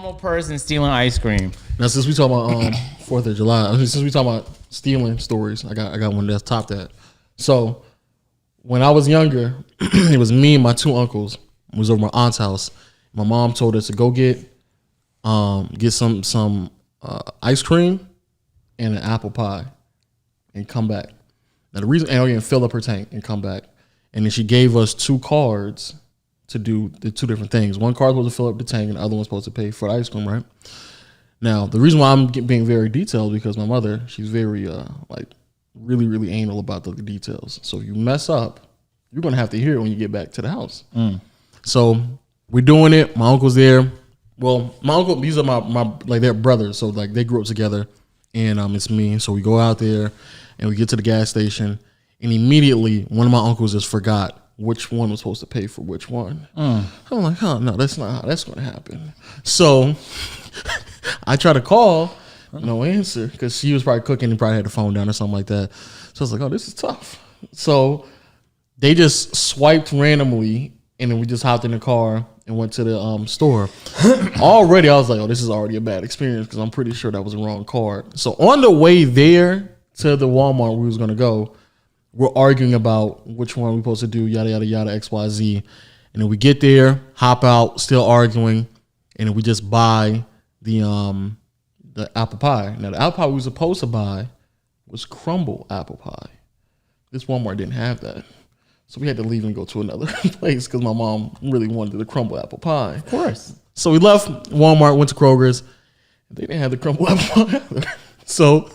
normal person stealing ice cream. Now, since we talk about 4th of July, since we talk about stealing stories, I got one that's topped that. So when I was younger, it was me and my two uncles. We was over my aunt's house. My mom told us to go get some ice cream and an apple pie and come back. Now the reason, and fill up her tank and come back. And then she gave us 2 cards to do the 2 different things. One card was to fill up the tank and the other one's supposed to pay for the ice cream, right? Now, the reason why I'm being very detailed because my mother, she's very really, really anal about the details. So if you mess up, you're going to have to hear it when you get back to the house. So we're doing it. My uncle's there. Well, my uncle, these are my like they're brothers. So like they grew up together and it's me. So we go out there and we get to the gas station and immediately one of my uncles just forgot which one was supposed to pay for which one. I'm like, oh, no, that's not how that's going to happen. So I try to call, no answer, because she was probably cooking and probably had the phone down or something like that. So I was like, oh, this is tough. So they just swiped randomly, and then we just hopped in the car and went to the store. Already, I was like, oh, this is already a bad experience because I'm pretty sure that was the wrong card. So on the way there to the Walmart we was going to go, we're arguing about which one we're supposed to do, yada, yada, yada, X, Y, Z. And then we get there, hop out, still arguing, and then we just buy the apple pie. Now, the apple pie we were supposed to buy was crumble apple pie. This Walmart didn't have that. So we had to leave and go to another place because my mom really wanted the crumble apple pie. Of course. So we left Walmart, went to Kroger's. They didn't have the crumble apple pie either. So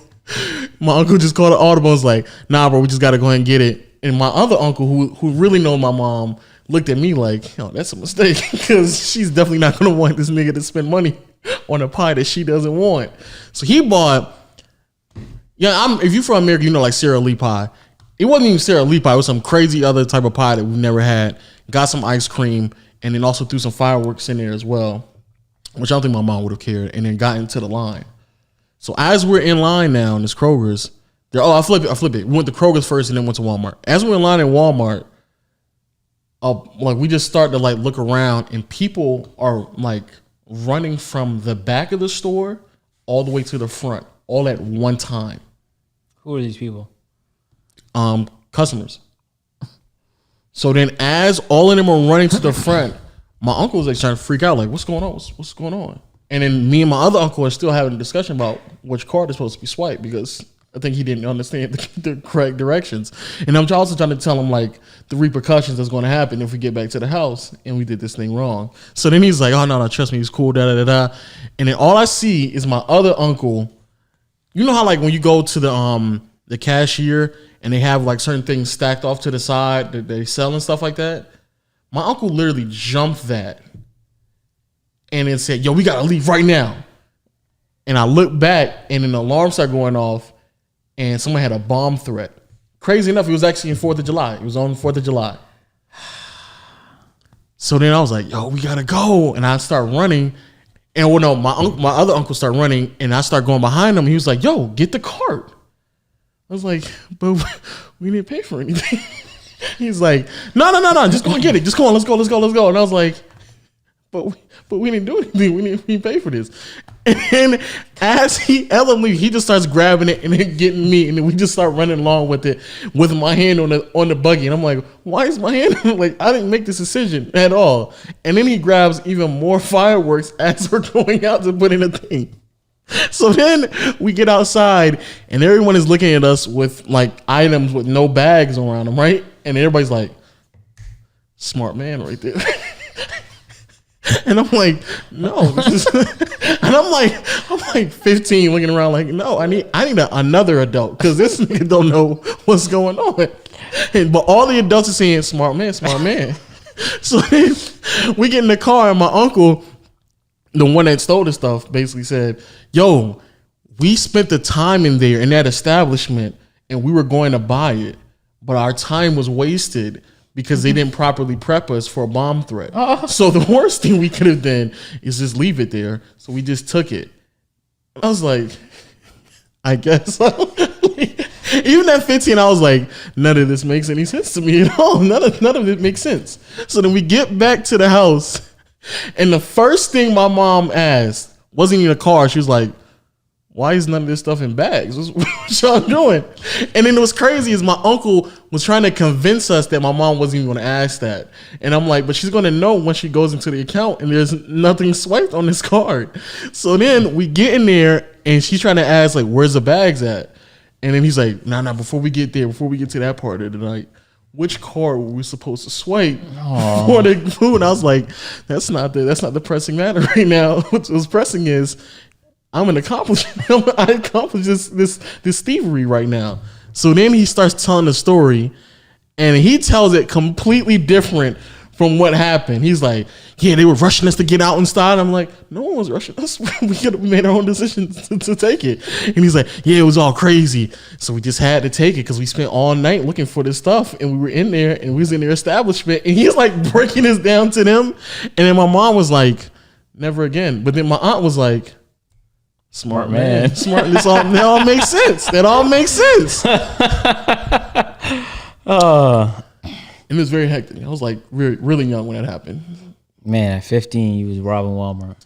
my uncle just called the audible and was like, nah, bro, we just got to go ahead and get it. And my other uncle, who really knows my mom, looked at me like, oh, that's a mistake because she's definitely not going to want this nigga to spend money on a pie that she doesn't want. So he bought, if you're from America, you know, like Sara Lee pie. It wasn't even Sara Lee pie. It was some crazy other type of pie that we've never had. Got some ice cream and then also threw some fireworks in there as well, which I don't think my mom would have cared, and then got into the line. So as we're in line now in this Kroger's, I flip it. We went to Kroger's first and then went to Walmart. As we're in line in Walmart, we just start to like look around and people are like running from the back of the store all the way to the front, all at one time. Who are these people? Customers. So then as all of them are running to the front, my uncle was like trying to freak out, like, what's going on? What's going on? And then me and my other uncle are still having a discussion about which card is supposed to be swiped because I think he didn't understand the correct directions. And I'm also trying to tell him like the repercussions that's going to happen if we get back to the house and we did this thing wrong. So then he's like, oh, no, trust me, he's cool, da-da-da-da. And then all I see is my other uncle. You know how like when you go to the cashier and they have like certain things stacked off to the side that they sell and stuff like that? My uncle literally jumped that and then said, yo, we got to leave right now. And I looked back and an alarm started going off and someone had a bomb threat. Crazy enough, it was actually in 4th of July. It was on 4th of July. So then I was like, yo, we got to go. And I start running. And well, no, my other uncle started running and I start going behind him. He was like, yo, get the cart. I was like, but we didn't pay for anything. He's like, no, just go and get it. Just go on, let's go. And I was like, but we didn't do anything. We didn't pay for this. And as he just starts grabbing it and then getting me, and then we just start running along with it with my hand on the buggy. And I'm like, why is my hand like I didn't make this decision at all? And then he grabs even more fireworks as we're going out to put in a thing. So then we get outside and everyone is looking at us with like items with no bags around them, right? And everybody's like, smart man right there. And I'm like, no, this is and I'm like 15 looking around like, no, I need another adult because this nigga don't know what's going on. But all the adults are saying, smart man. So then we get in the car and my uncle, the one that stole the stuff, basically said, yo, we spent the time in there in that establishment and we were going to buy it, but our time was wasted because they didn't properly prep us for a bomb threat. So the worst thing we could have done is just leave it there. So we just took it. I was like, I guess. Even at 15, I was like, none of this makes any sense to me at all. None of it makes sense. So then we get back to the house And the first thing my mom asked wasn't even a car. She was like, why is none of this stuff in bags? What y'all doing? And then it was crazy is my uncle was trying to convince us that my mom wasn't even going to ask that. And I'm like, but she's going to know when she goes into the account and there's nothing swiped on this card. So then we get in there and she's trying to ask, like, where's the bags at? And then he's like, nah, before we get to that part of the night, which card were we supposed to swipe for the food? I was like, that's not the pressing matter right now. What's pressing is I accomplished this thievery right now. So then he starts telling the story, and he tells it completely different from what happened. He's like, yeah, they were rushing us to get out inside. I'm like, no one was rushing us. We made our own decision to take it. And he's like, yeah, it was all crazy. So we just had to take it because we spent all night looking for this stuff. And we were in there and we was in their establishment. And he's like breaking this down to them. And then my mom was like, never again. But then my aunt was like, smart man. Smart. That all makes sense. That all makes sense. And it was very hectic. I was like really young when that happened. Man, at 15, you was robbing Walmart.